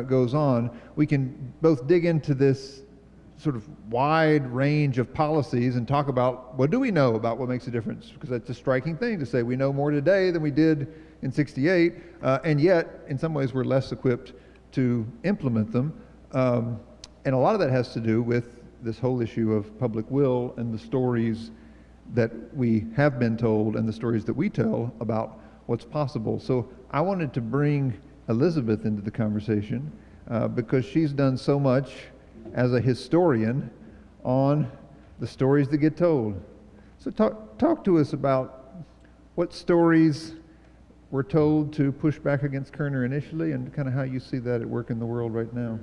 goes on, we can both dig into this sort of wide range of policies and talk about what do we know about what makes a difference, because that's a striking thing to say we know more today than we did in '68, and yet in some ways we're less equipped to implement them. And a lot of that has to do with this whole issue of public will and the stories that we have been told and the stories that we tell about what's possible. So I wanted to bring Elizabeth into the conversation because she's done so much as a historian on the stories that get told. So talk to us about what stories were told to push back against Kerner initially, and kind of how you see that at work in the world right now.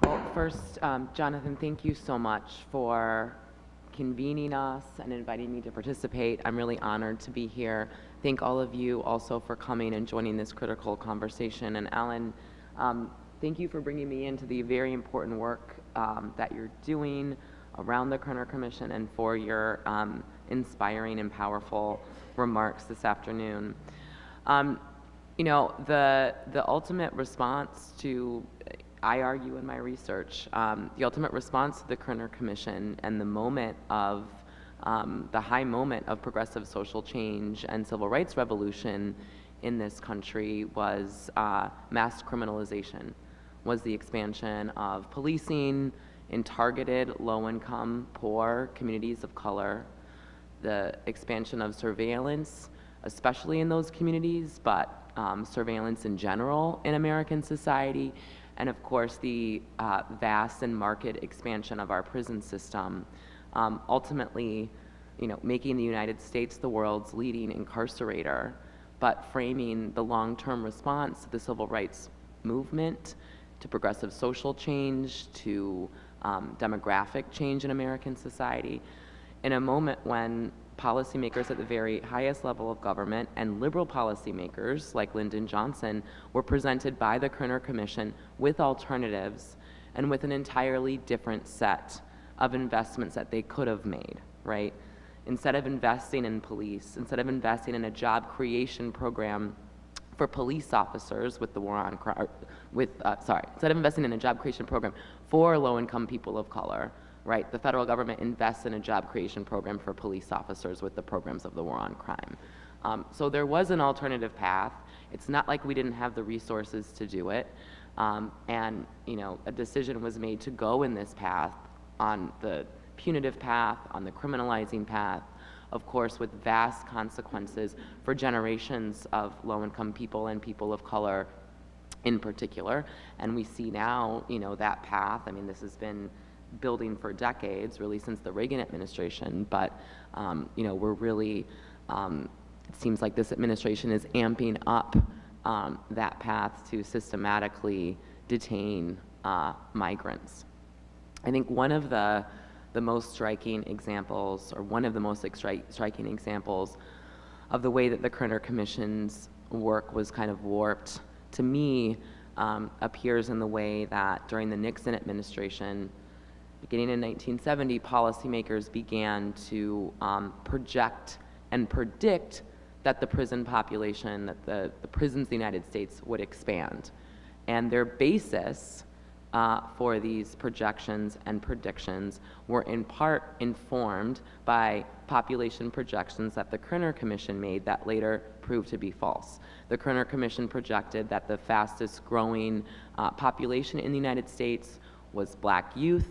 Well, first, Jonathan, thank you so much for convening us and inviting me to participate. I'm really honored to be here. Thank all of you also for coming and joining this critical conversation. And Alan, thank you for bringing me into the very important work that you're doing around the Kerner Commission, and for your inspiring and powerful remarks this afternoon. You know, the ultimate response to, I argue in my research, the ultimate response to the Kerner Commission and the moment of, the high moment of progressive social change and civil rights revolution in this country was mass criminalization, was the expansion of policing in targeted low-income, poor communities of color, the expansion of surveillance, especially in those communities, but surveillance in general in American society, and of course the vast and marked expansion of our prison system, ultimately, you know, making the United States the world's leading incarcerator, but framing the long-term response to the civil rights movement, to progressive social change, to demographic change in American society, in a moment when policymakers at the very highest level of government and liberal policymakers like Lyndon Johnson were presented by the Kerner Commission with alternatives and with an entirely different set of investments that they could have made, right? Instead of investing in police, instead of investing in a job creation program for police officers with the war on crime, instead of investing in a job creation program for low-income people of color, right? The federal government invests in a job creation program for police officers with the programs of the war on crime. So there was an alternative path. It's not like we didn't have the resources to do it. And you know, a decision was made to go in this path, on the punitive path, on the criminalizing path, of course with vast consequences for generations of low-income people and people of color in particular. And we see now, you know, that path, I mean, this has been building for decades, really since the Reagan administration, but you know, we're really, it seems like this administration is amping up that path to systematically detain migrants. I think one of the most striking examples, or one of the most striking examples of the way that the Kerner Commission's work was kind of warped, to me, appears in the way that during the Nixon administration, beginning in 1970, policymakers began to project and predict that the prison population, that the prisons in the United States would expand. And their basis for these projections and predictions were in part informed by population projections that the Kerner Commission made that later proved to be false. The Kerner Commission projected that the fastest growing population in the United States was Black youth,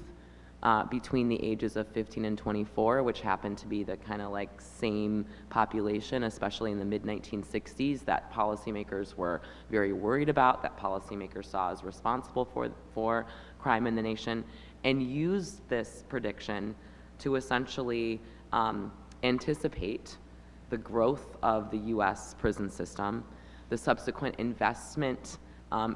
between the ages of 15 and 24, which happened to be the kind of like same population, especially in the mid-1960s, that policymakers were very worried about, that policymakers saw as responsible for crime in the nation, and used this prediction to essentially anticipate the growth of the US prison system, the subsequent investment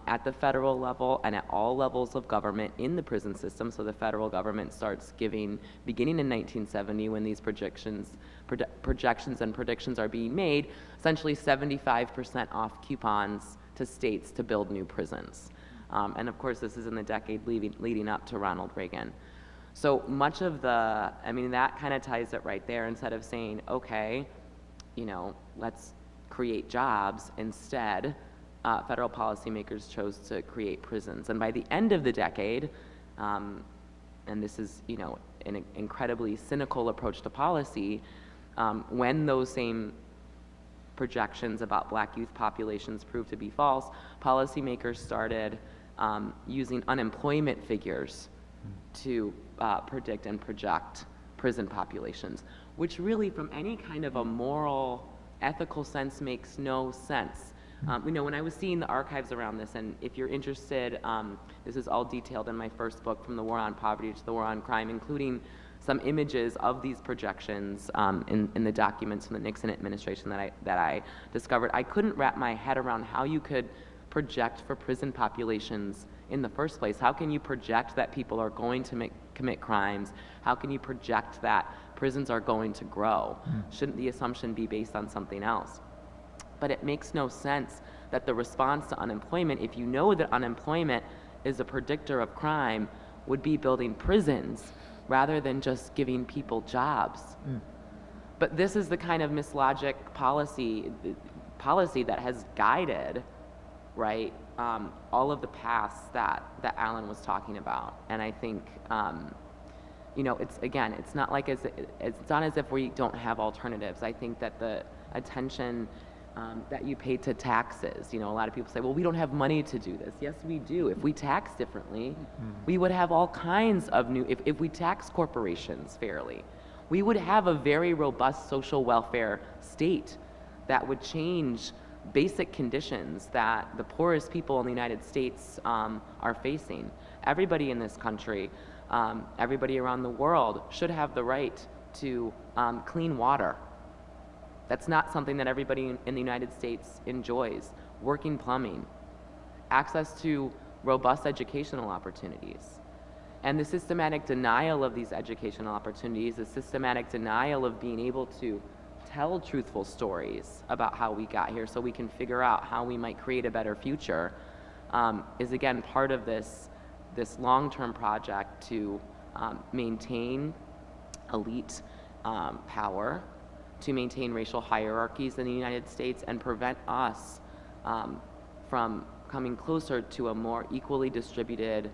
at the federal level and at all levels of government in the prison system. So the federal government starts giving, beginning in 1970, when these projections and predictions are being made, essentially 75% off coupons to states to build new prisons. And of course, this is in the decade leading up to Ronald Reagan. So much of the, I mean, that kind of ties it right there. Instead of saying, okay, you know, let's create jobs, instead, federal policymakers chose to create prisons. And by the end of the decade, and this is, an incredibly cynical approach to policy, when those same projections about black youth populations proved to be false, policymakers started using unemployment figures to predict and project prison populations, which really from any kind of a moral, ethical sense makes no sense. When I was seeing the archives around this, and if you're interested, this is all detailed in my first book, From the War on Poverty to the War on Crime, including some images of these projections in the documents from the Nixon administration that I discovered. I couldn't wrap my head around how you could project for prison populations in the first place. How can you project that people are going to commit crimes? How can you project that prisons are going to grow? Shouldn't the assumption be based on something else? But it makes no sense that the response to unemployment, if you know that unemployment is a predictor of crime, would be building prisons rather than just giving people jobs. But this is the kind of mislogic policy that has guided, right, all of the paths that Alan was talking about. And I think, it's not like it's not as if we don't have alternatives. I think that the attention that you pay to taxes. A lot of people say, well, we don't have money to do this. Yes, we do. If we tax differently, we would have all kinds of if we tax corporations fairly, we would have a very robust social welfare state that would change basic conditions that the poorest people in the United States are facing. Everybody in this country, everybody around the world should have the right to clean water. That's not something that everybody in the United States enjoys. Working plumbing, access to robust educational opportunities. And the systematic denial of these educational opportunities, the systematic denial of being able to tell truthful stories about how we got here so we can figure out how we might create a better future, is again part of this long-term project to maintain elite power, to maintain racial hierarchies in the United States and prevent us from coming closer to a more equally distributed,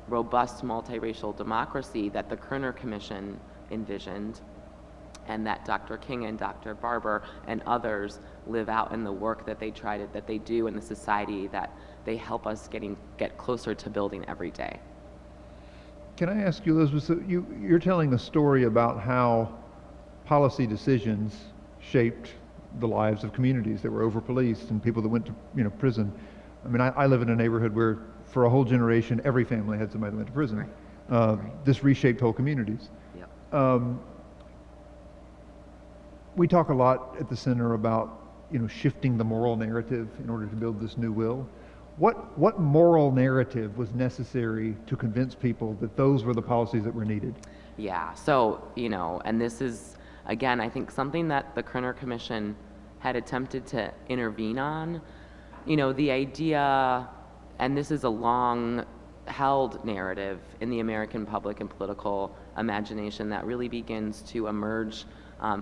robust multiracial democracy that the Kerner Commission envisioned and that Dr. King and Dr. Barber and others live out in the work that they do in the society that they help us get closer to building every day. Can I ask you, Elizabeth, so you're telling a story about how policy decisions shaped the lives of communities that were over-policed and people that went to prison. I mean, I live in a neighborhood where for a whole generation, every family had somebody that went to prison. Right. This reshaped whole communities. Yep. We talk a lot at the center about shifting the moral narrative in order to build this new will. What moral narrative was necessary to convince people that those were the policies that were needed? Yeah, so, and this is, again, I think something that the Kerner Commission had attempted to intervene on, the idea, and this is a long-held narrative in the American public and political imagination that really begins to emerge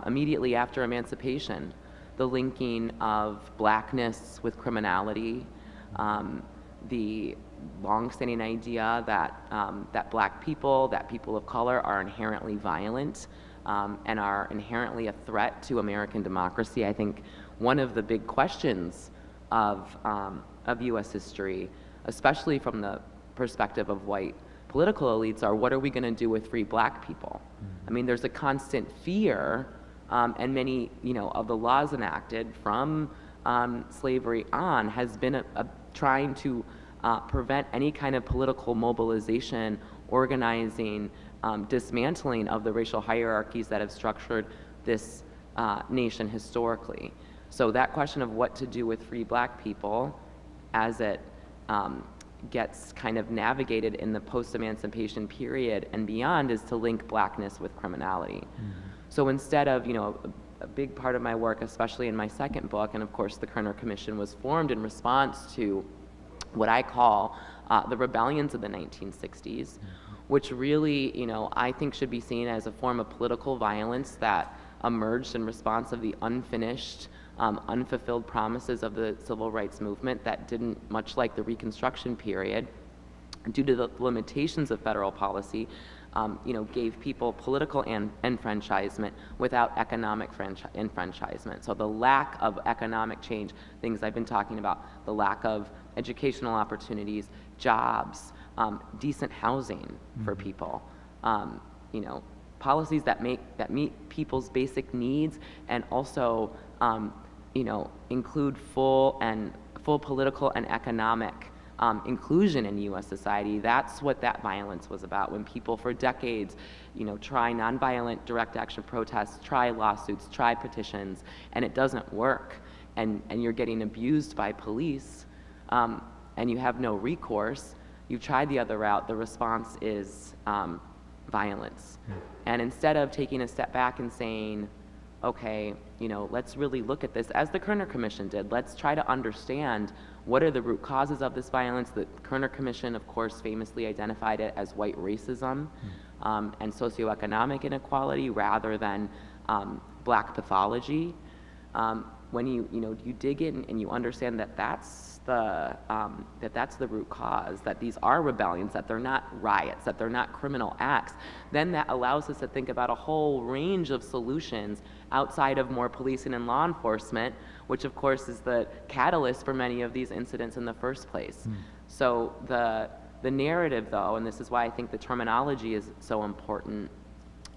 immediately after emancipation, the linking of blackness with criminality, the long-standing idea that black people, that people of color are inherently violent and are inherently a threat to American democracy. I think one of the big questions of U.S. history, especially from the perspective of white political elites, are what are we going to do with free black people? I mean, there's a constant fear, and many of the laws enacted from slavery on has been trying to prevent any kind of political mobilization, organizing, dismantling of the racial hierarchies that have structured this nation historically. So that question of what to do with free black people as it gets kind of navigated in the post-emancipation period and beyond is to link blackness with criminality. So instead of, a big part of my work, especially in my second book, and of course the Kerner Commission was formed in response to what I call the rebellions of the 1960s, which really, I think should be seen as a form of political violence that emerged in response of the unfinished unfulfilled promises of the civil rights movement that didn't, much like the Reconstruction period, due to the limitations of federal policy, gave people political enfranchisement without economic enfranchisement. So the lack of economic change, things I've been talking about, the lack of educational opportunities, jobs, decent housing for people, policies that meet people's basic needs and also, include full political and economic inclusion in U.S. society. That's what that violence was about. When people for decades, try nonviolent direct action protests, try lawsuits, try petitions, and it doesn't work, and you're getting abused by police, and you have no recourse, you've tried the other route, the response is violence. And instead of taking a step back and saying, okay, let's really look at this, as the Kerner Commission did, let's try to understand what are the root causes of this violence. The Kerner Commission, of course, famously identified it as white racism and socioeconomic inequality rather than black pathology. When you dig in and you understand that that's the root cause, that these are rebellions, that they're not riots, that they're not criminal acts, then that allows us to think about a whole range of solutions outside of more policing and law enforcement, which of course is the catalyst for many of these incidents in the first place. So the narrative, though, and this is why I think the terminology is so important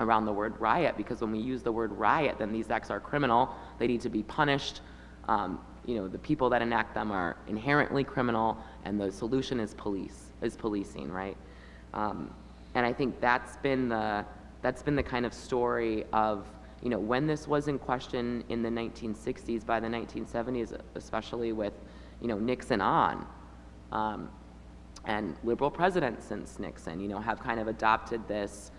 around the word riot, because when we use the word riot, then these acts are criminal, they need to be punished. The people that enact them are inherently criminal, and the solution is policing, right? And I think that's been the kind of story of, when this was in question in the 1960s, by the 1970s, especially with, Nixon on, and liberal presidents since Nixon, have kind of adopted this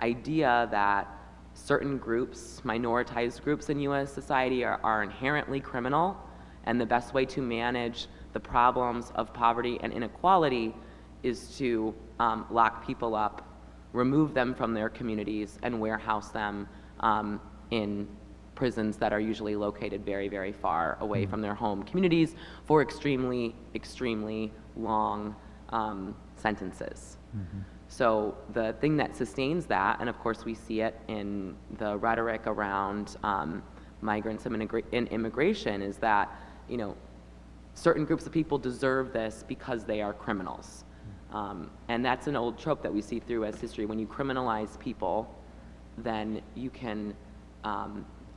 idea that certain groups, minoritized groups in U.S. society are inherently criminal, and the best way to manage the problems of poverty and inequality is to lock people up, remove them from their communities, and warehouse them in prisons that are usually located very, very far away from their home communities for extremely, extremely long sentences. So the thing that sustains that, and of course we see it in the rhetoric around migrants and immigration, is that, certain groups of people deserve this because they are criminals. And that's an old trope that we see through as history. When you criminalize people, then you can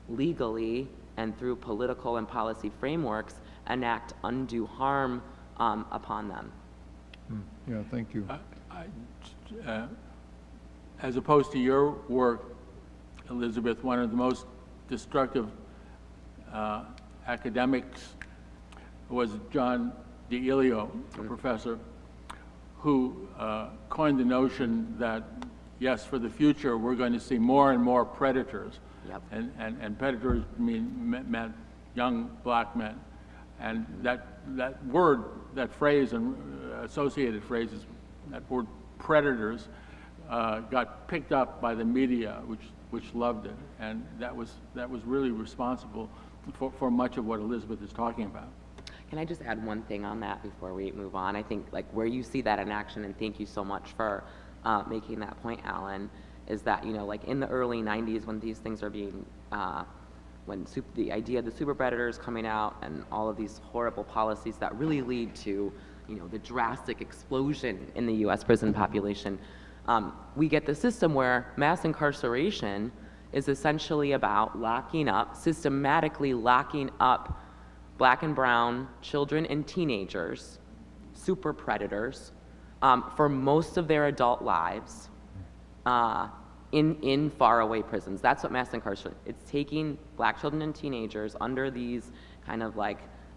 legally and through political and policy frameworks enact undue harm upon them. Yeah, thank you. As opposed to your work, Elizabeth, one of the most destructive academics was John DiIlio, a professor, who coined the notion that, yes, for the future, we're going to see more and more predators. Yep. And predators meant young black men. And that word, that phrase and associated phrases, that word predators, got picked up by the media, which loved it. And that was really responsible for much of what Elizabeth is talking about. Can I just add one thing on that before we move on? I think where you see that in action, and thank you so much for making that point, Alan, is that, in the early 90s when these things are being, when the idea of the super predators coming out and all of these horrible policies that really lead to, the drastic explosion in the U.S. prison population, we get the system where mass incarceration is essentially about systematically locking up black and brown children and teenagers, super predators, for most of their adult lives in faraway prisons. That's what mass incarceration, it's taking black children and teenagers under these kind of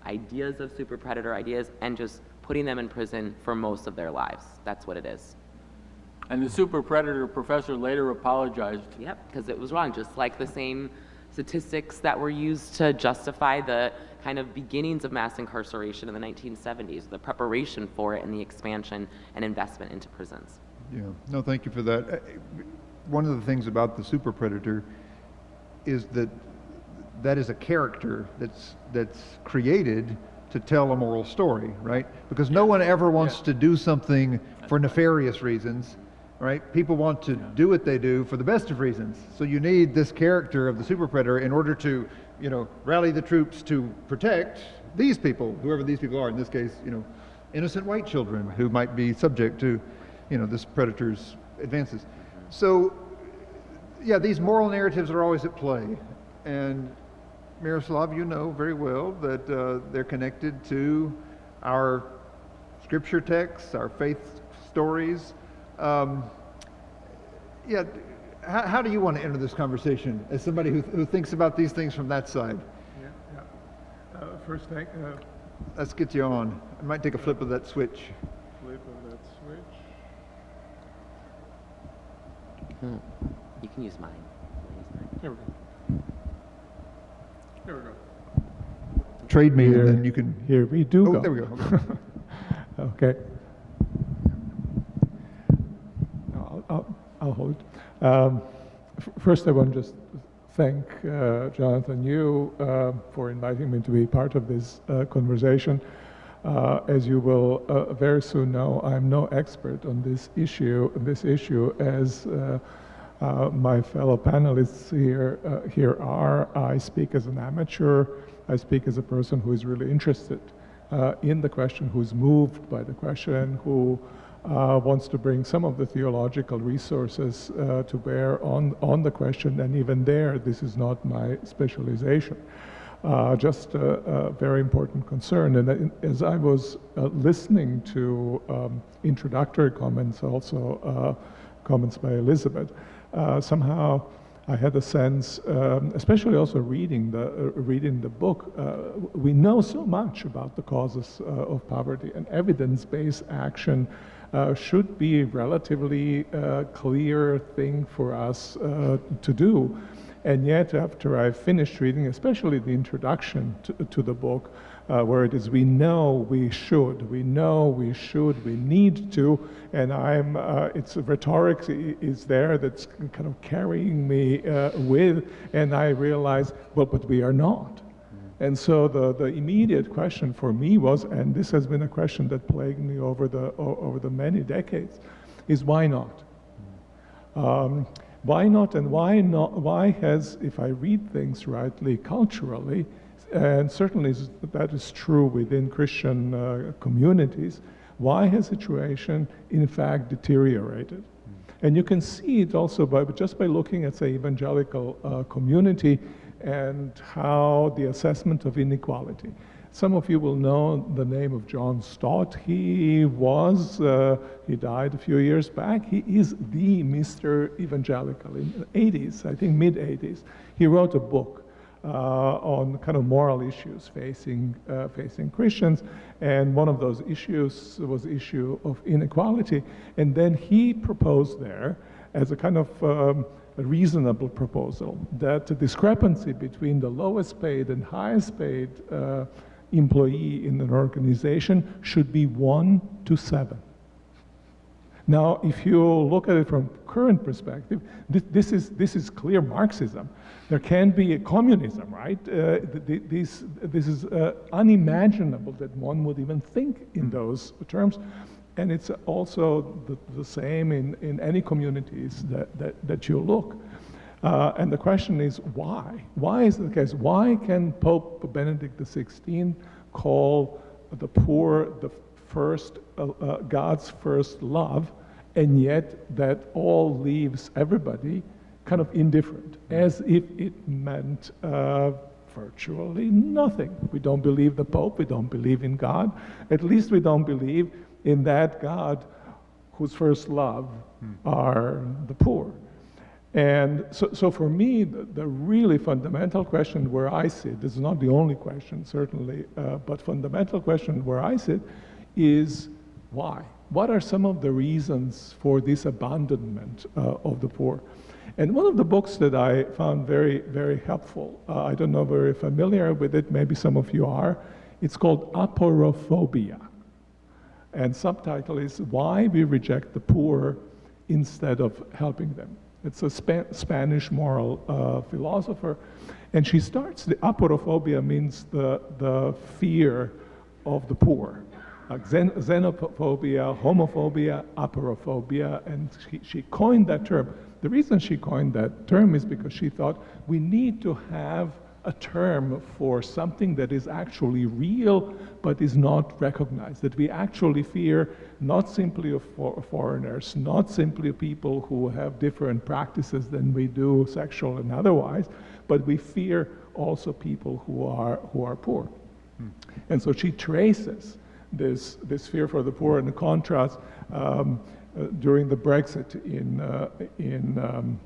ideas of super predator ideas and just putting them in prison for most of their lives. That's what it is. And the super predator professor later apologized. Yep, because it was wrong, just like the same statistics that were used to justify the kind of beginnings of mass incarceration in the 1970s, the preparation for it and the expansion and investment into prisons. Yeah, no, thank you for that. One of the things about the super predator is that that is a character that's created to tell a moral story, right? Because no one ever wants to do something for nefarious reasons, right? People want to do what they do for the best of reasons. So you need this character of the super predator in order to, rally the troops to protect these people, whoever these people are. In this case, innocent white children who might be subject to, this predator's advances. So, yeah, these moral narratives are always at play. And Miroslav, you know very well that they're connected to our scripture texts, our faith stories. How do you want to enter this conversation as somebody who thinks about these things from that side? First thing, let's get you on. I might take a flip of that switch. You can use mine. There we go. There we go. Trade me, and then you can. Here we do go. There we go. Okay. I'll hold. First, I want to just thank Jonathan, you, for inviting me to be part of this conversation. As you will very soon know, I'm no expert on this issue. As my fellow panelists here are. I speak as an amateur. I speak as a person who is really interested in the question, who's moved by the question, who wants to bring some of the theological resources to bear on the question, and even there, this is not my specialization. Just a very important concern. And as I was listening to introductory comments, also comments by Elizabeth, somehow I had a sense, especially also reading the book, we know so much about the causes of poverty, and evidence-based action should be a relatively clear thing for us to do. And yet, after I finished reading, especially the introduction to the book, where it is we know we should, we need to, and it's rhetoric is there that's kind of carrying me with, and I realize, well, but we are not. And so the immediate question for me was, and this has been a question that plagued me over the many decades, is why not? Why not, and why has, if I read things rightly culturally, and certainly that is true within Christian communities, why has the situation in fact deteriorated? And you can see it also just by looking at, say, evangelical community and how the assessment of inequality. Some of you will know the name of John Stott. He died a few years back. He is the Mr. Evangelical in the 80s, I think mid-80s. He wrote a book on kind of moral issues facing Christians, and one of those issues was the issue of inequality. And then he proposed there, as a kind of a reasonable proposal, that the discrepancy between the lowest paid and highest paid employee in an organization should be 1 to 7. Now, if you look at it from current perspective, this is clear Marxism. There can be a communism, right? This is unimaginable that one would even think in those terms. And it's also the same in any communities that you look. And the question is why? Why is it the case? Why can Pope Benedict XVI call the poor the first, God's first love, and yet that all leaves everybody kind of indifferent, as if it meant virtually nothing? We don't believe the Pope, we don't believe in God, at least we don't believe in that God whose first love are the poor. And so for me, the really fundamental question where I sit, this is not the only question, certainly, but fundamental question where I sit is why? What are some of the reasons for this abandonment of the poor? And one of the books that I found very, very helpful, I don't know, very familiar with it, maybe some of you are, it's called Aporophobia. And subtitle is Why We Reject the Poor Instead of Helping Them. It's a Spanish moral philosopher. And she starts, the aporophobia means the fear of the poor. Xenophobia, homophobia, aporophobia, and she coined that term. The reason she coined that term is because she thought we need to have a term for something that is actually real but is not recognized, that we actually fear not simply of foreigners, not simply people who have different practices than we do, sexual and otherwise, but we fear also people who are poor. And so she traces this fear for the poor, and the contrast during the Brexit in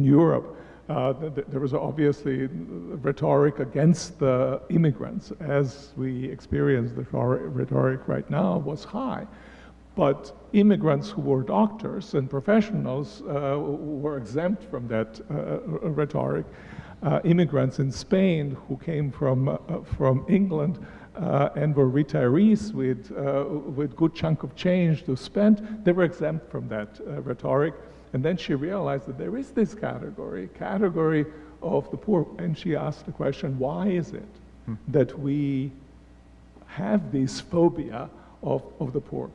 Europe. There was obviously rhetoric against the immigrants, as we experience the rhetoric right now was high. But immigrants who were doctors and professionals were exempt from that rhetoric. Immigrants in Spain who came from England and were retirees with good chunk of change to spend, they were exempt from that rhetoric. And then she realized that there is this category of the poor, and she asked the question, why is it that we have this phobia of the poor?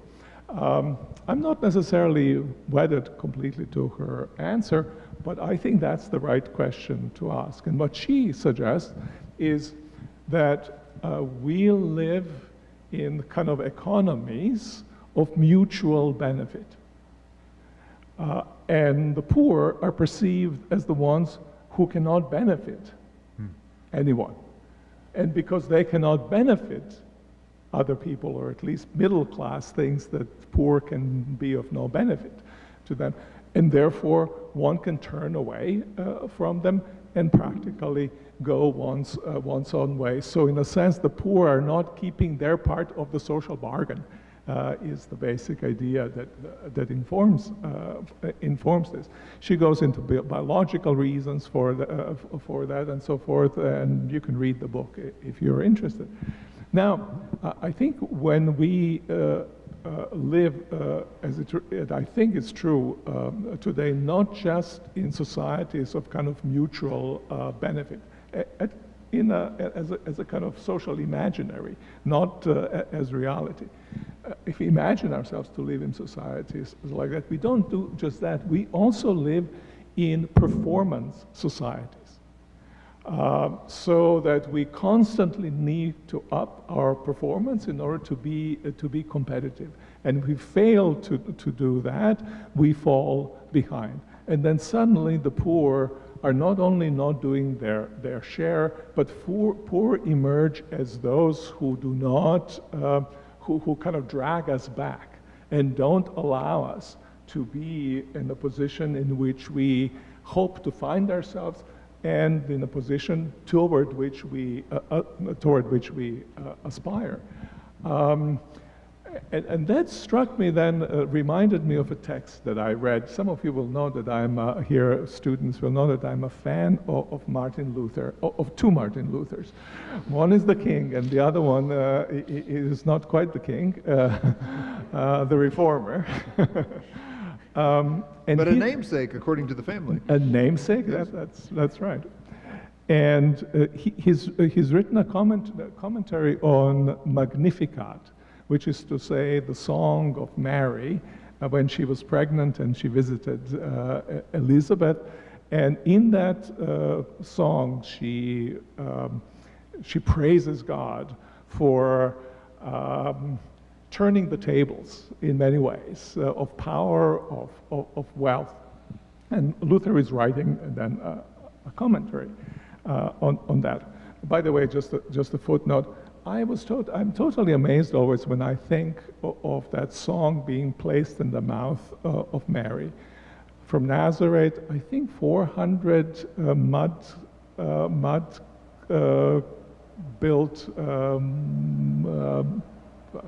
I'm not necessarily wedded completely to her answer, but I think that's the right question to ask. And what she suggests is that we live in kind of economies of mutual benefit. And the poor are perceived as the ones who cannot benefit anyone. And because they cannot benefit other people, or at least middle class, things that poor can be of no benefit to them. And therefore, one can turn away from them and practically go one's own way. So in a sense, the poor are not keeping their part of the social bargain. Is the basic idea that informs this. She goes into biological reasons for that and so forth, and you can read the book if you're interested. Now, I think when we live, as I think it's true today, not just in societies of kind of mutual benefit, as a kind of social imaginary, not as reality. If we imagine ourselves to live in societies like that, we don't do just that. We also live in performance societies, so that we constantly need to up our performance in order to be competitive. And if we fail to do that, we fall behind. And then suddenly the poor are not only not doing their share, but poor emerge as those who do not, who kind of drag us back and don't allow us to be in a position in which we hope to find ourselves and in a position toward which we aspire. And that struck me then, reminded me of a text that I read. Some of you will know that I'm here, students will know that I'm a fan of Martin Luther, of two Martin Luthers. One is the king, and the other one is not quite the king, the reformer. But a namesake, according to the family. A namesake, yes. That's right. And he's written a commentary on Magnificat, which is to say the song of Mary when she was pregnant and she visited Elizabeth. And in that song, she praises God for turning the tables in many ways, of power, of wealth. And Luther is writing then a commentary on that. By the way, just a footnote, I'm totally amazed always when I think of that song being placed in the mouth of Mary. From Nazareth, I think 400 built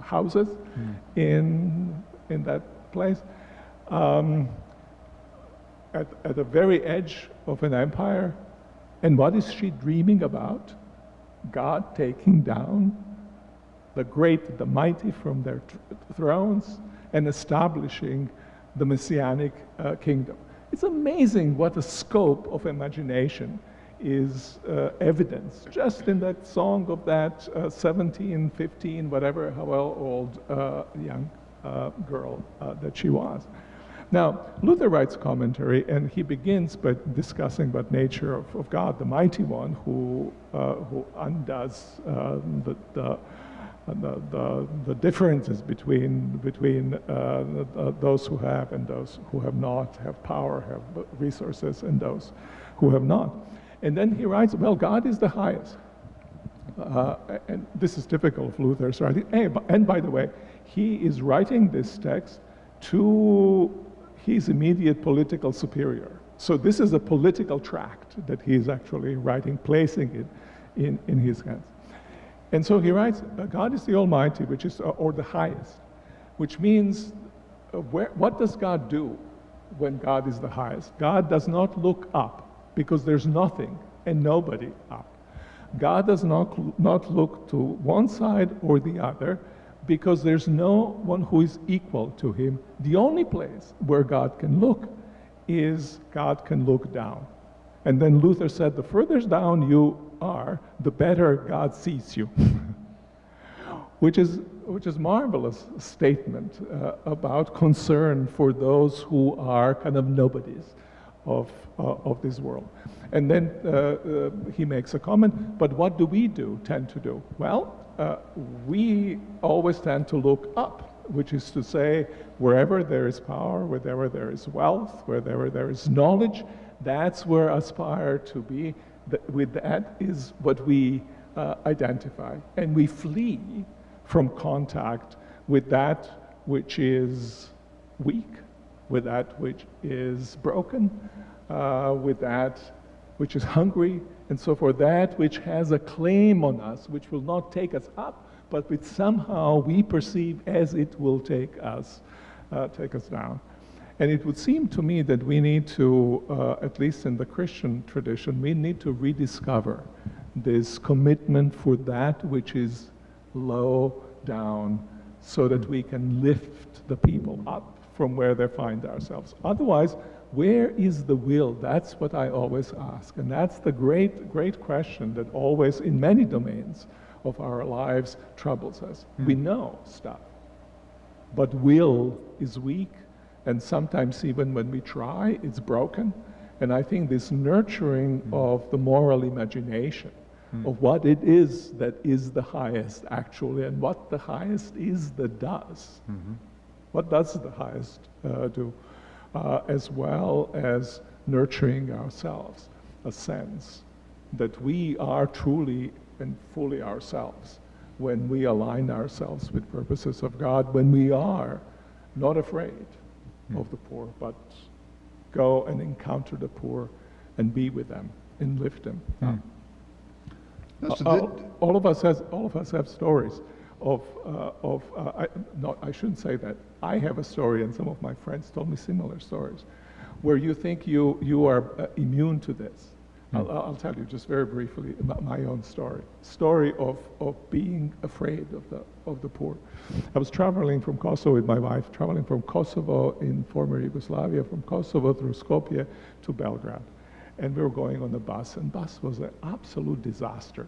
houses in that place, at the very edge of an empire. And what is she dreaming about? God taking down the great, the mighty from their thrones and establishing the Messianic kingdom. It's amazing what a scope of imagination is evidenced just in that song of that 17, 15, whatever, how old young girl that she was. Now, Luther writes commentary, and he begins by discussing about nature of God, the mighty one, who undoes the differences between those who have and those who have not, have power, have resources, and those who have not. And then he writes, well, God is the highest. And this is typical of Luther's writing. And by the way, he is writing this text to his immediate political superior. So this is a political tract that he is actually writing, placing it in his hands. And so he writes, God is the Almighty, which is, or the highest, which means, what does God do when God is the highest? God does not look up, because there's nothing and nobody up. God does not look to one side or the other, because there's no one who is equal to him. The only place where God can look is God can look down. And then Luther said, the further down you are, the better God sees you. which is marvelous statement about concern for those who are kind of nobodies of this world. And then he makes a comment, but what do we tend to do? Well, we always tend to look up, which is to say, wherever there is power, wherever there is wealth, wherever there is knowledge, that's where I aspire to be. With that is what we identify. And we flee from contact with that which is weak, with that which is broken, with that which is hungry, and so forth, that which has a claim on us, which will not take us up, but which somehow we perceive as it will take us down. And it would seem to me that we need to, at least in the Christian tradition, we need to rediscover this commitment for that which is low down, so that we can lift the people up from where they find ourselves. Otherwise, where is the will? That's what I always ask. And that's the great, great question that always, in many domains of our lives, troubles us. We know stuff, but will is weak, and sometimes even when we try, it's broken. And I think this nurturing of the moral imagination, of what it is that is the highest, actually, and what the highest is that does. What does the highest do? As well as nurturing ourselves, a sense that we are truly and fully ourselves when we align ourselves with purposes of God, when we are not afraid of the poor, but go and encounter the poor and be with them and lift them up. All of us have stories I shouldn't say that. I have a story, and some of my friends told me similar stories, where you think you are immune to this. I'll tell you just very briefly about my own story of being afraid of the poor. I was traveling from Kosovo with my wife, traveling from Kosovo in former Yugoslavia, from Kosovo through Skopje to Belgrade. And we were going on the bus, and bus was an absolute disaster.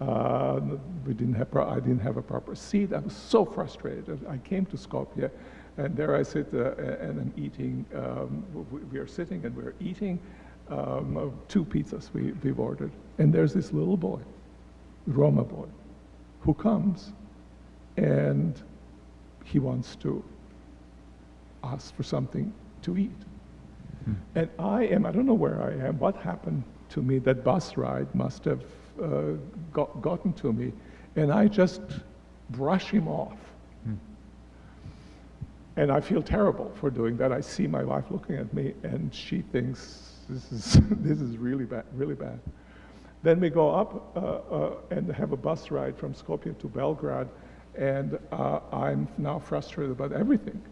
I didn't have a proper seat. I was so frustrated. I came to Skopje, and there I sit and I'm eating. We are sitting and we're eating 2 pizzas we've ordered. And there's this little boy, Roma boy, who comes and he wants to ask for something to eat. And I don't know where I am, what happened to me. That bus ride must have gotten to me, and I just brush him off. And I feel terrible for doing that. I see my wife looking at me, and she thinks this is really bad, really bad. Then we go up and have a bus ride from Skopje to Belgrade, and I'm now frustrated about everything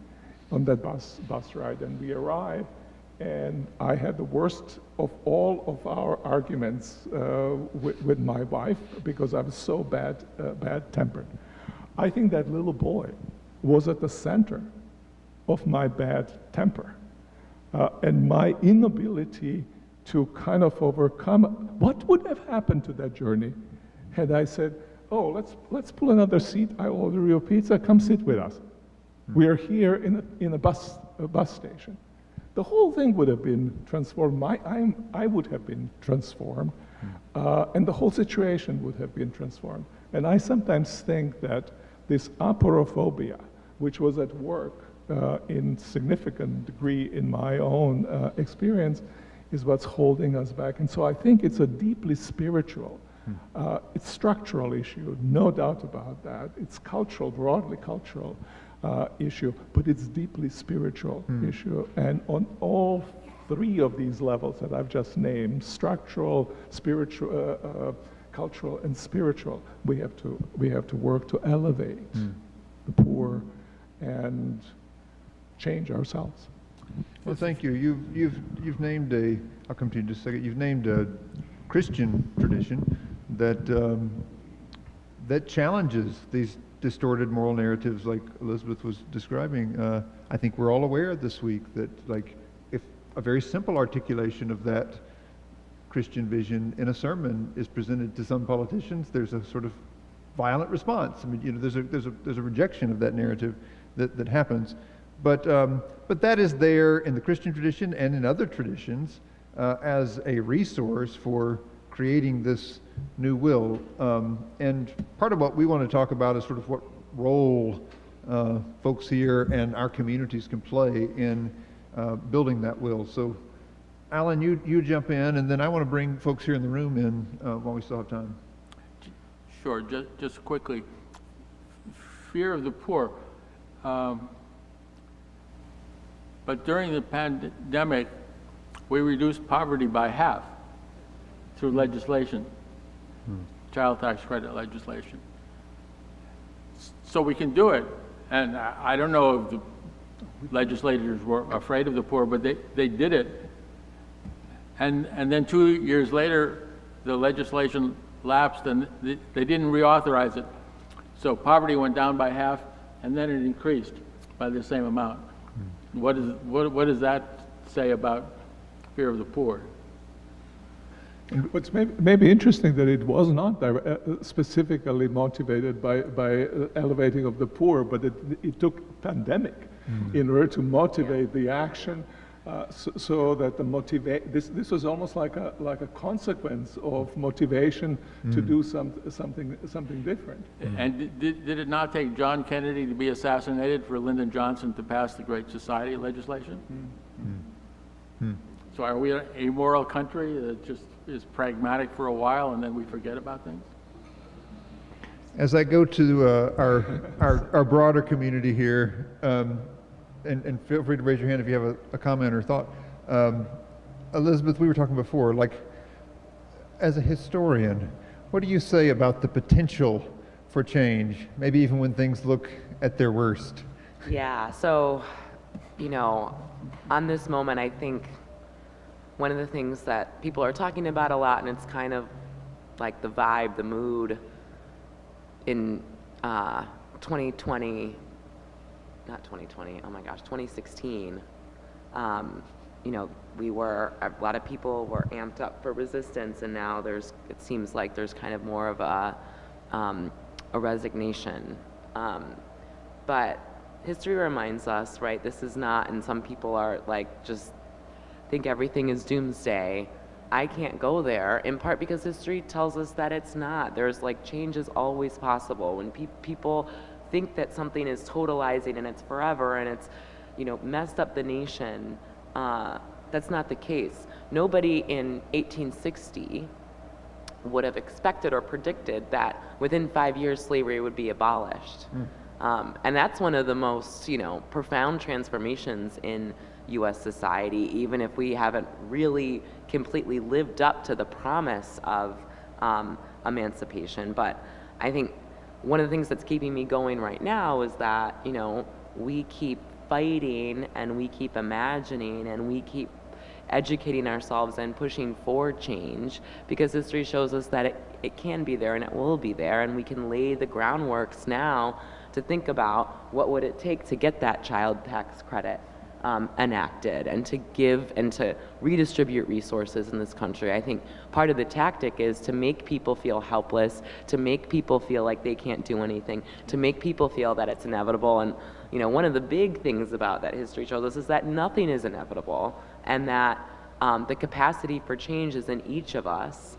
on that bus ride. And we arrive, and I had the worst of all of our arguments with my wife, because I was so bad-tempered. I think that little boy was at the center of my bad temper. and my inability to kind of overcome. What would have happened to that journey had I said, oh, let's pull another seat, I order you a pizza, come sit with us. We are here in a bus station. The whole thing would have been transformed. I would have been transformed, and the whole situation would have been transformed. And I sometimes think that this aporophobia, which was at work in significant degree in my own experience, is what's holding us back. And so I think it's a deeply spiritual, it's structural issue, no doubt about that. It's cultural, broadly cultural issue, but it's deeply spiritual issue. And on all three of these levels that I've just named, structural, spiritual, cultural, and spiritual, we have to work to elevate the poor and change ourselves. Well, thank you. You've named I'll come to you in just a second. You've named a Christian tradition that that challenges these distorted moral narratives like Elizabeth was describing. I think we're all aware this week that, like, if a very simple articulation of that Christian vision in a sermon is presented to some politicians, there's a sort of violent response. I mean, you know, there's a rejection of that narrative that happens. But that is there in the Christian tradition and in other traditions as a resource for creating this new will. And part of what we want to talk about is sort of what role folks here and our communities can play in building that will. So, Alan, you jump in, and then I want to bring folks here in the room in while we still have time. Sure, just quickly. Fear of the poor. But during the pandemic, we reduced poverty by half through legislation, child tax credit legislation. So we can do it. And I don't know if the legislators were afraid of the poor, but they did it. And then 2 years later, the legislation lapsed and they didn't reauthorize it. So poverty went down by half, and then it increased by the same amount. What does that say about fear of the poor? What's maybe interesting that it was not specifically motivated by elevating of the poor, but it took pandemic in order to motivate the action, so that this was almost like a consequence of motivation to do something different. And did it not take John Kennedy to be assassinated for Lyndon Johnson to pass the Great Society legislation? So are we an amoral country that just is pragmatic for a while and then we forget about things? As I go to our broader community here, and feel free to raise your hand if you have a comment or thought. Elizabeth, we were talking before, like, as a historian, what do you say about the potential for change, maybe even when things look at their worst? Yeah, so, you know, on this moment, I think one of the things that people are talking about a lot, and it's kind of like the vibe, the mood in 2020, not 2020, oh my gosh, 2016, you know, a lot of people were amped up for resistance, and now it seems like there's kind of more of a resignation. But history reminds us, right, this is not, and some people are like, just think everything is doomsday. I can't go there, in part because history tells us that it's not. There's like, change is always possible. When people think that something is totalizing and it's forever and it's, you know, messed up the nation, that's not the case. Nobody in 1860 would have expected or predicted that within 5 years slavery would be abolished. And that's one of the most, you know, profound transformations in U.S. society, even if we haven't really completely lived up to the promise of emancipation. But I think one of the things that's keeping me going right now is that, you know, we keep fighting and we keep imagining and we keep educating ourselves and pushing for change, because history shows us that it can be there and it will be there, and we can lay the groundworks now to think about what would it take to get that child tax credit. enacted, and to give and to redistribute resources in this country. I think part of the tactic is to make people feel helpless, to make people feel like they can't do anything, to make people feel that it's inevitable. And one of the big things about that history shows us is that nothing is inevitable, and that the capacity for change is in each of us,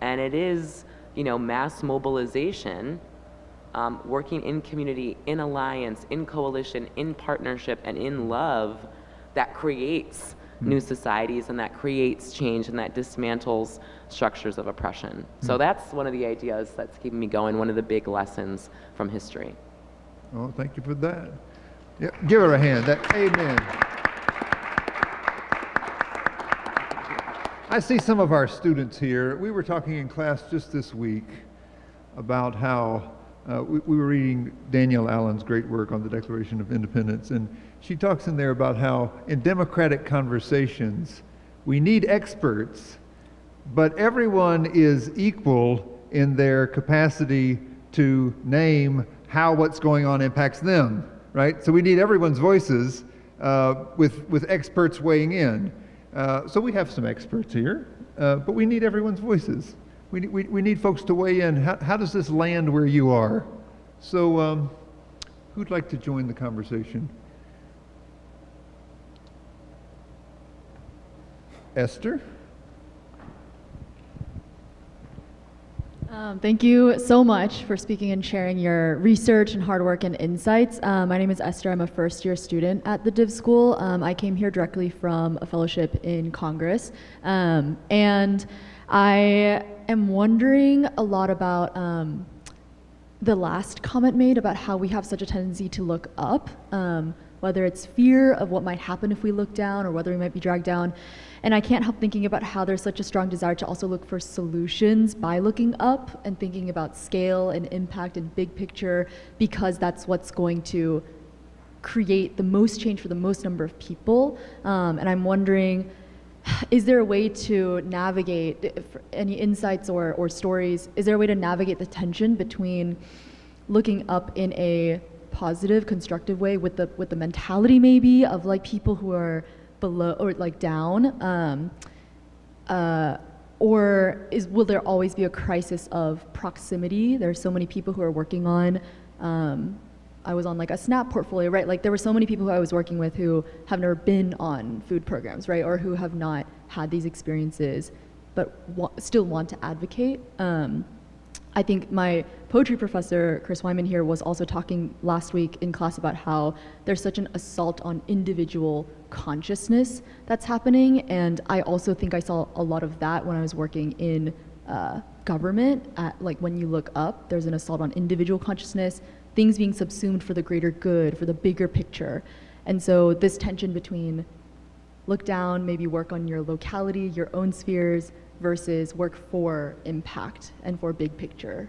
and it is mass mobilization, working in community, in alliance, in coalition, in partnership, and in love that creates new societies, and that creates change, and that dismantles structures of oppression. So that's one of the ideas that's keeping me going, one of the big lessons from history. Oh, thank you for that. Yeah, give her a hand. Amen. I see some of our students here. We were talking in class just this week about how we were reading Danielle Allen's great work on the Declaration of Independence, and she talks in there about how in democratic conversations we need experts, but everyone is equal in their capacity to name how what's going on impacts them, right? So we need everyone's voices with experts weighing in. So we have some experts here, but we need everyone's voices. We need folks to weigh in. How does this land where you are? So who'd like to join the conversation? Esther? Thank you so much for speaking and sharing your research and hard work and insights. My name is Esther. I'm a first-year student at the Div School. I came here directly from a fellowship in Congress. And I am wondering a lot about the last comment made about how we have such a tendency to look up, whether it's fear of what might happen if we look down, or whether we might be dragged down. And I can't help thinking about how there's such a strong desire to also look for solutions by looking up and thinking about scale and impact and big picture, because that's what's going to create the most change for the most number of people. And I'm wondering, is there a way to navigate, any insights or stories, is there a way to navigate the tension between looking up in a positive, constructive way with the mentality maybe of like people who are below or like down, or will there always be a crisis of proximity? There's so many people who are working on, I was on like a SNAP portfolio, right? Like there were so many people who I was working with who have never been on food programs, right? Or who have not had these experiences, but still want to advocate. I think my poetry professor, Chris Wyman here, was also talking last week in class about how there's such an assault on individual consciousness that's happening. And I also think I saw a lot of that when I was working in government. Like when you look up, there's an assault on individual consciousness, things being subsumed for the greater good, for the bigger picture. And so this tension between look down, maybe work on your locality, your own spheres, versus work for impact and for big picture.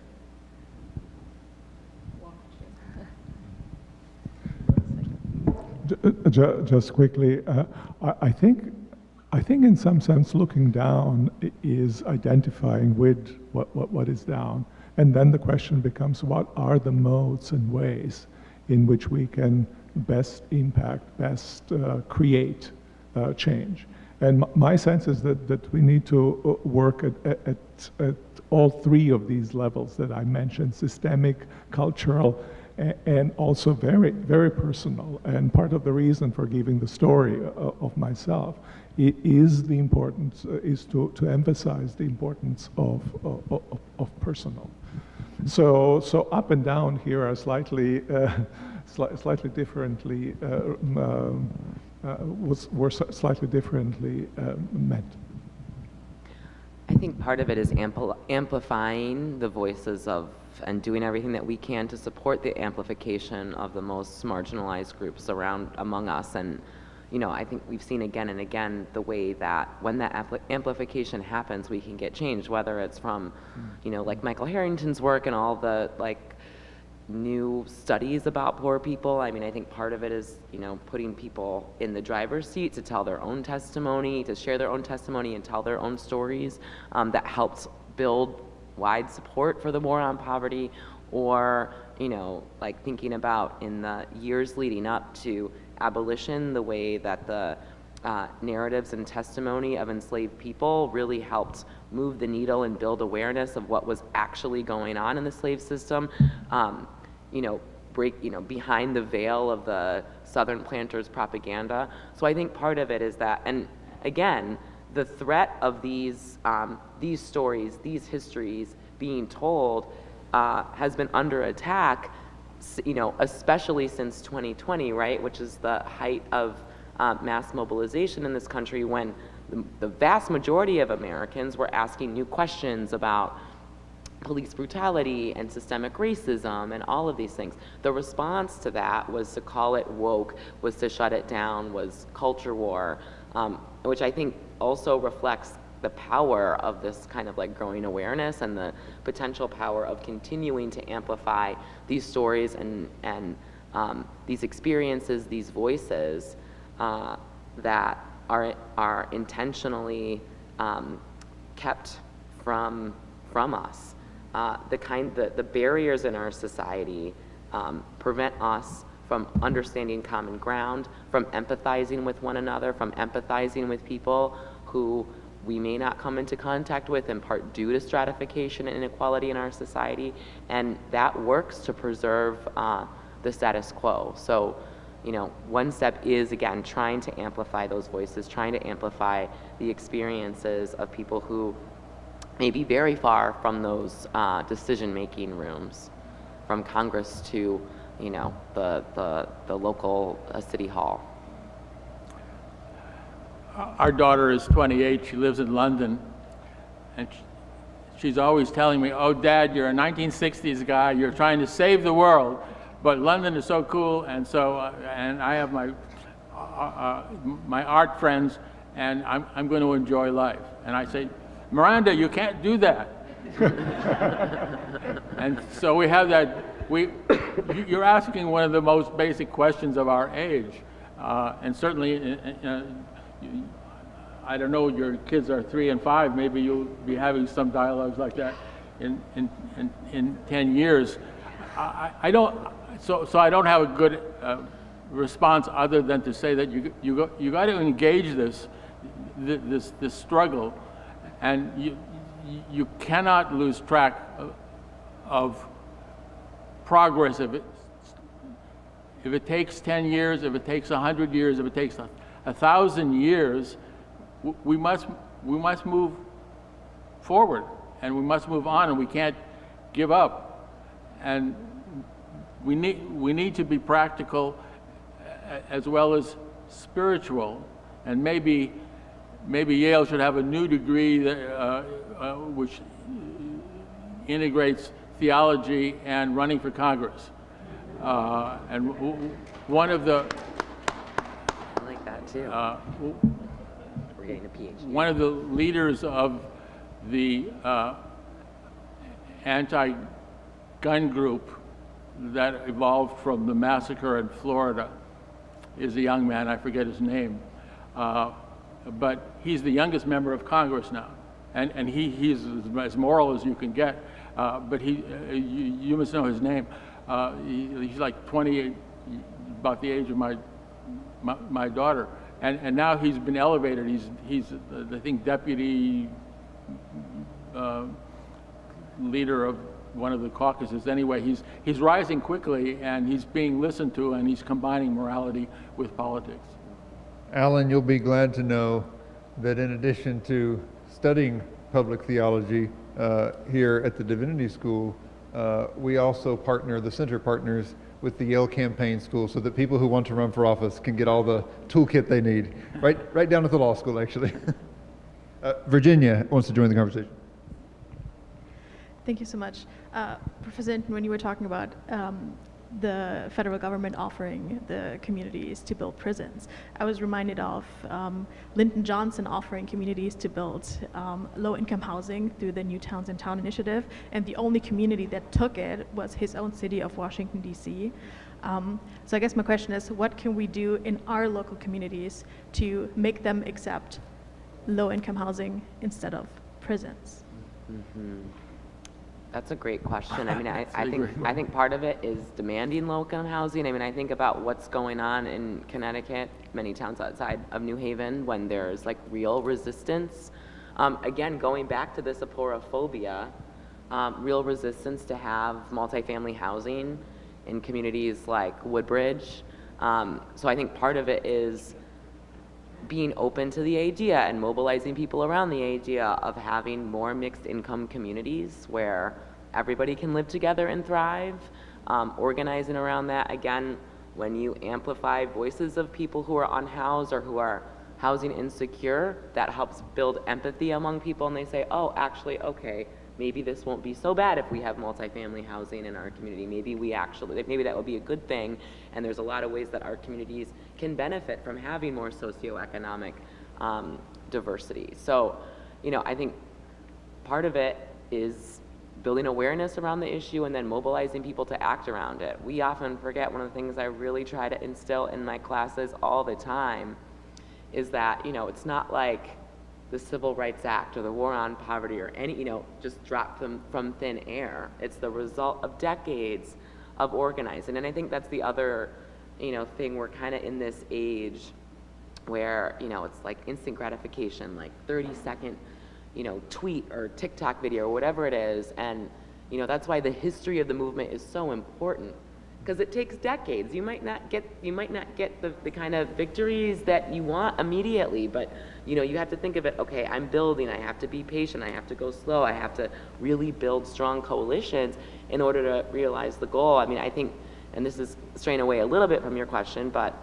Just quickly, I think in some sense looking down is identifying with what is down, and then the question becomes, what are the modes and ways in which we can best impact, best create change. And my sense is that we need to work at all three of these levels that I mentioned: systemic, cultural, and also very, very personal. And part of the reason for giving the story of myself is the importance, is to emphasize the importance of personal. So up and down here are slightly differently were slightly differently met. I think part of it is amplifying the voices of and doing everything that we can to support the amplification of the most marginalized groups among us. And I think we've seen again and again the way that when that amplification happens, we can get change, whether it's from, like Michael Harrington's work and all the new studies about poor people. I mean, I think part of it is, putting people in the driver's seat to tell their own testimony, to share their own testimony and tell their own stories. That helps build wide support for the war on poverty, or, you know, like thinking about in the years leading up to abolition, the way that the narratives and testimony of enslaved people really helped move the needle and build awareness of what was actually going on in the slave system, you know, behind the veil of the Southern planters' propaganda. So I think part of it is that, and again, the threat of these stories, these histories being told has been under attack, you know, especially since 2020, right, which is the height of mass mobilization in this country, when the vast majority of Americans were asking new questions about police brutality and systemic racism and all of these things. The response to that was to call it woke, was to shut it down, was culture war, which I think also reflects the power of this kind of like growing awareness and the potential power of continuing to amplify these stories and these experiences, these voices that are intentionally kept from us. The barriers in our society prevent us from understanding common ground, from empathizing with one another, from empathizing with people who we may not come into contact with, in part due to stratification and inequality in our society, and that works to preserve the status quo. So, you know, one step is, again, trying to amplify those voices, trying to amplify the experiences of people who may be very far from those decision-making rooms, from Congress to, you know, the local city hall. Our daughter is 28, she lives in London, and she's always telling me, oh, Dad, you're a 1960s guy, you're trying to save the world, but London is so cool, and so, and I have my art friends, and I'm going to enjoy life. And I say, Miranda, you can't do that. And so we have that, you're asking one of the most basic questions of our age, and certainly, I don't know, your kids are 3 and 5, maybe you'll be having some dialogues like that in 10 years. I don't have a good response other than to say that you got to engage this struggle, and you cannot lose track of progress if it takes 10 years, if it takes 100 years, if it takes 1,000 years. We must move forward, and we must move on, and we can't give up. And we need to be practical as well as spiritual. And maybe Yale should have a new degree that, which integrates theology and running for Congress. And one of the I like that too. We're getting a PhD. One of the leaders of the anti-gun group that evolved from the massacre in Florida is a young man, I forget his name, but he's the youngest member of Congress now, and he's as moral as you can get, but you must know his name. He's like 28, about the age of my daughter. And now he's been elevated. He's I think deputy leader of one of the caucuses. Anyway, he's rising quickly, and he's being listened to, and he's combining morality with politics. Alan, you'll be glad to know that in addition to studying public theology here at the Divinity School, we also partner, the center partners with the Yale Campaign School, so that people who want to run for office can get all the toolkit they need. Right down at the law school, actually. Virginia wants to join the conversation. Thank you so much. Professor Hinton, when you were talking about the federal government offering the communities to build prisons, I was reminded of Lyndon Johnson offering communities to build low-income housing through the New Towns in Town initiative, and the only community that took it was his own city of Washington, D.C. So I guess my question is, what can we do in our local communities to make them accept low-income housing instead of prisons? Mm-hmm. That's a great question. I mean, I a think great one. part of it is demanding low-income housing. I mean, I think about what's going on in Connecticut, many towns outside of New Haven, when there's like real resistance. Again, going back to this aporophobia, real resistance to have multifamily housing in communities like Woodbridge. So I think part of it is being open to the idea and mobilizing people around the idea of having more mixed income communities where everybody can live together and thrive. Organizing around that, again, when you amplify voices of people who are unhoused or who are housing insecure, that helps build empathy among people, and they say, oh, actually, okay, maybe this won't be so bad if we have multifamily housing in our community. Maybe that would be a good thing, and there's a lot of ways that our communities can benefit from having more socioeconomic diversity. So, I think part of it is building awareness around the issue and then mobilizing people to act around it. We often forget, one of the things I really try to instill in my classes all the time is that, it's not like the Civil Rights Act or the War on Poverty or any, just dropped from thin air. It's the result of decades of organizing. And I think that's the other, thing. We're kind of in this age where, it's like instant gratification, like 30-second, tweet or TikTok video or whatever it is. And, that's why the history of the movement is so important, because it takes decades. You might not get the kind of victories that you want immediately, but you have to think of it, okay, I'm building, I have to be patient, I have to go slow, I have to really build strong coalitions in order to realize the goal. I mean, I think, and this is straying away a little bit from your question, but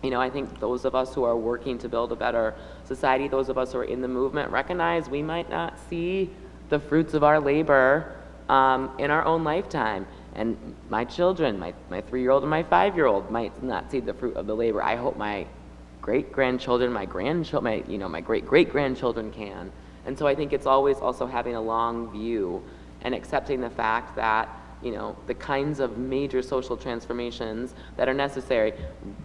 I think those of us who are working to build a better society, those of us who are in the movement, recognize we might not see the fruits of our labor in our own lifetime. And my children, my 3-year-old and my 5-year-old might not see the fruit of the labor. I hope my great-grandchildren, my great-great-grandchildren can. And so I think it's always also having a long view and accepting the fact that, the kinds of major social transformations that are necessary,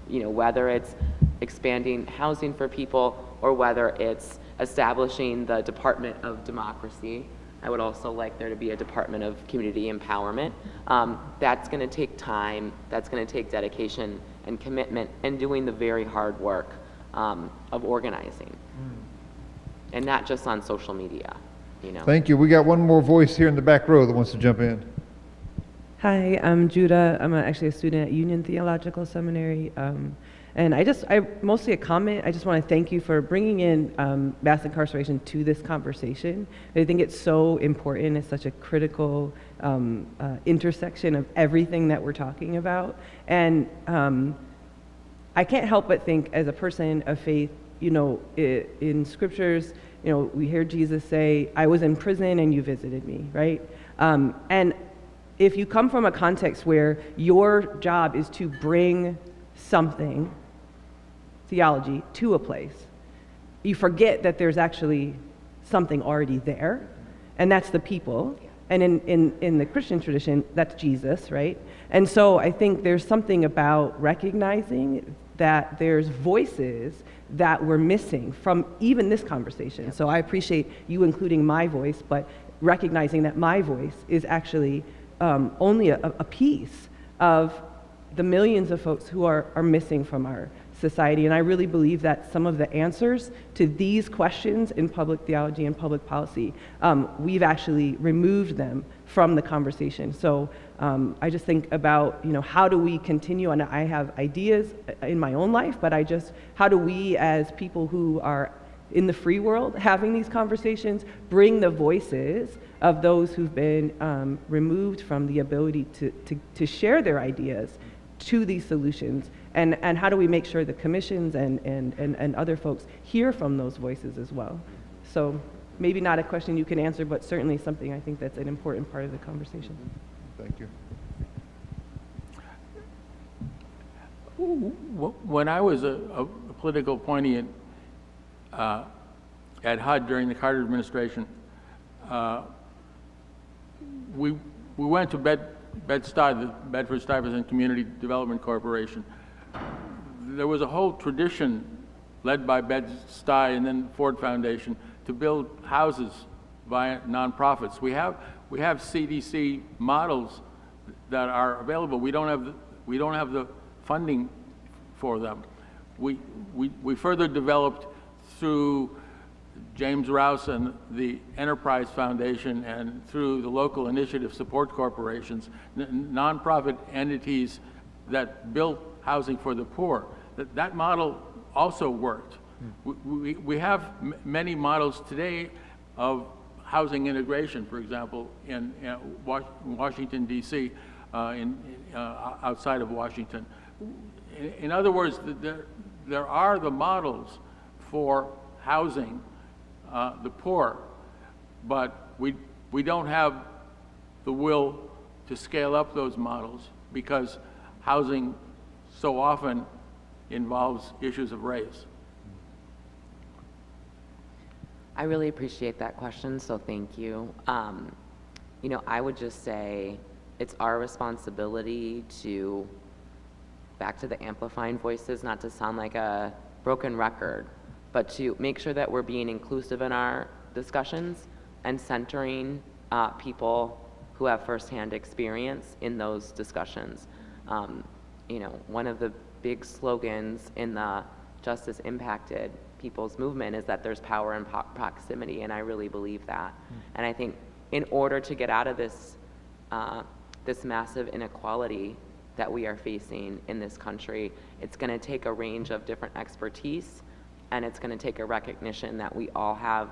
whether it's expanding housing for people or whether it's establishing the Department of Democracy. I would also like there to be a Department of Community Empowerment. That's going to take time, that's going to take dedication and commitment and doing the very hard work of organizing. And not just on social media, Thank you. We got one more voice here in the back row that wants to jump in. Hi, I'm Judah. I'm actually a student at Union Theological Seminary. And mostly a comment. I just want to thank you for bringing in mass incarceration to this conversation. I think it's so important. It's such a critical intersection of everything that we're talking about. And I can't help but think, as a person of faith, in scriptures, we hear Jesus say, I was in prison and you visited me, right? And if you come from a context where your job is to bring something, theology, to a place, you forget that there's actually something already there, and that's the people. And in the Christian tradition, that's Jesus, right? And so I think there's something about recognizing that there's voices that we're missing from even this conversation. So I appreciate you including my voice, but recognizing that my voice is actually only a piece of the millions of folks who are missing from our society. And I really believe that some of the answers to these questions in public theology and public policy, we've actually removed them from the conversation. So I just think about, how do we continue? And I have ideas in my own life, but how do we as people who are in the free world having these conversations bring the voices of those who've been removed from the ability to share their ideas to these solutions, and how do we make sure the commissions and other folks hear from those voices as well? So maybe not a question you can answer, but certainly something I think that's an important part of the conversation. Thank you. When I was a political appointee at HUD during the Carter administration, we went to Bed-Stuy, the Bedford-Stuyvesant Community Development Corporation. There was a whole tradition led by Bed-Stuy and then Ford Foundation to build houses via nonprofits. We we have CDC models that are available. We don't have the funding for them. We further developed through James Rouse and the Enterprise Foundation and through the local initiative support corporations, nonprofit entities that built housing for the poor. That model also worked. We have many models today of housing integration, for example, in Washington, D.C., outside of Washington. In other words, there are the models for housing the poor, but we don't have the will to scale up those models because housing so often involves issues of race. I really appreciate that question, so thank you. You know, I would just say it's our responsibility to, back to the amplifying voices, not to sound like a broken record, but to make sure that we're being inclusive in our discussions and centering people who have firsthand experience in those discussions. You know, one of the big slogans in the Justice Impacted People's movement is that there's power in proximity, and I really believe that. And I think in order to get out of this, this massive inequality that we are facing in this country, it's going to take a range of different expertise, and it's going to take a recognition that we all have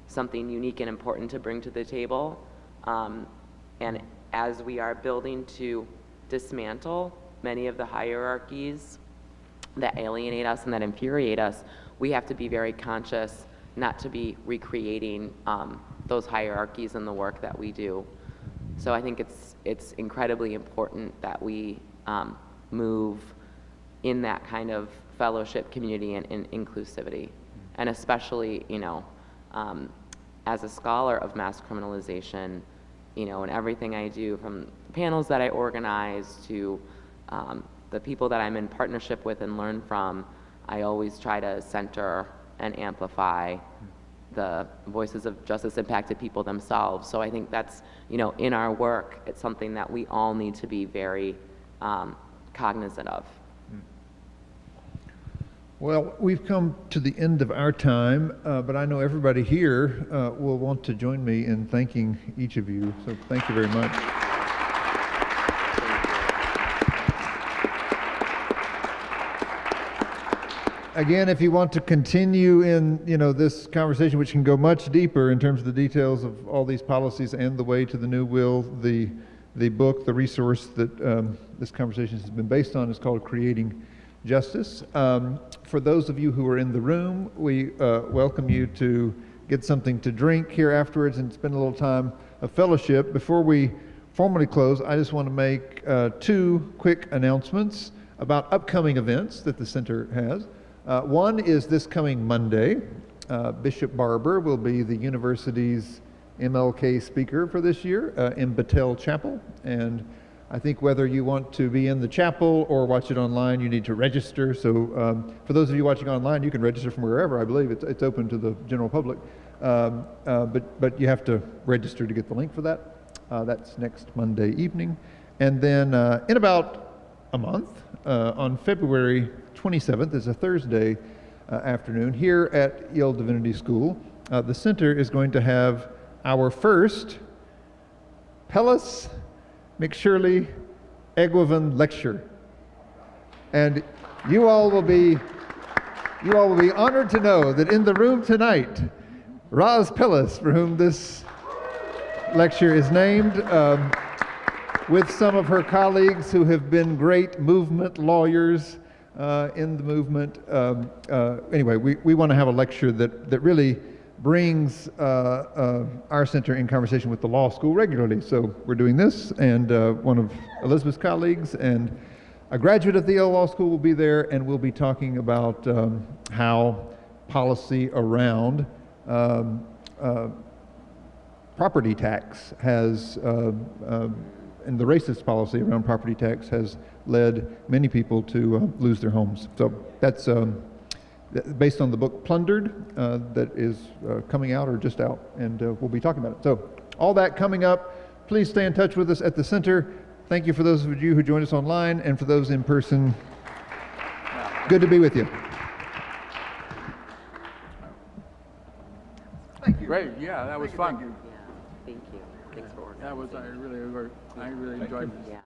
something unique and important to bring to the table. And as we are building to dismantle many of the hierarchies that alienate us and that infuriate us, we have to be very conscious not to be recreating those hierarchies in the work that we do. So I think it's incredibly important that we move in that kind of fellowship, community, and inclusivity. And especially, you know, as a scholar of mass criminalization, you know, and everything I do, from the panels that I organize to the people that I'm in partnership with and learn from, I always try to center and amplify the voices of justice-impacted people themselves. So I think that's, you know, in our work, it's something that we all need to be very cognizant of. Well, we've come to the end of our time, but I know everybody here will want to join me in thanking each of you. So thank you very much. Again, if you want to continue in, you know, this conversation, which can go much deeper in terms of the details of all these policies and the way to the new will, the book, the resource that this conversation has been based on is called Creating Justice. For those of you who are in the room, we welcome you to get something to drink here afterwards and spend a little time of fellowship. Before we formally close, I just want to make two quick announcements about upcoming events that the center has. One is this coming Monday. Bishop Barber will be the university's MLK speaker for this year in Battelle Chapel. And I think whether you want to be in the chapel or watch it online, you need to register. So for those of you watching online, you can register from wherever. I believe it's open to the general public. But you have to register to get the link for that. That's next Monday evening. And then in about a month, on February 27th, is a Thursday afternoon, here at Yale Divinity School, the center is going to have our first Pellis McShirley Egwavin lecture. And you all will be honored to know that in the room tonight, Roz Pellis, for whom this lecture is named, with some of her colleagues who have been great movement lawyers in the movement. Anyway, we want to have a lecture that really brings our center in conversation with the law school regularly. So we're doing this, and one of Elizabeth's colleagues and a graduate of the Yale Law School will be there, and we'll be talking about how policy around property tax has, and the racist policy around property tax has led many people to lose their homes. So that's based on the book Plundered that is coming out or just out, and we'll be talking about it. So all that coming up. Please stay in touch with us at the center. Thank you for those of you who joined us online, and for those in person. Good to be with you. Thank you. Great, yeah, that was fun. Yeah, thank you. Thanks for organizing. That was, I really enjoyed this. Yeah.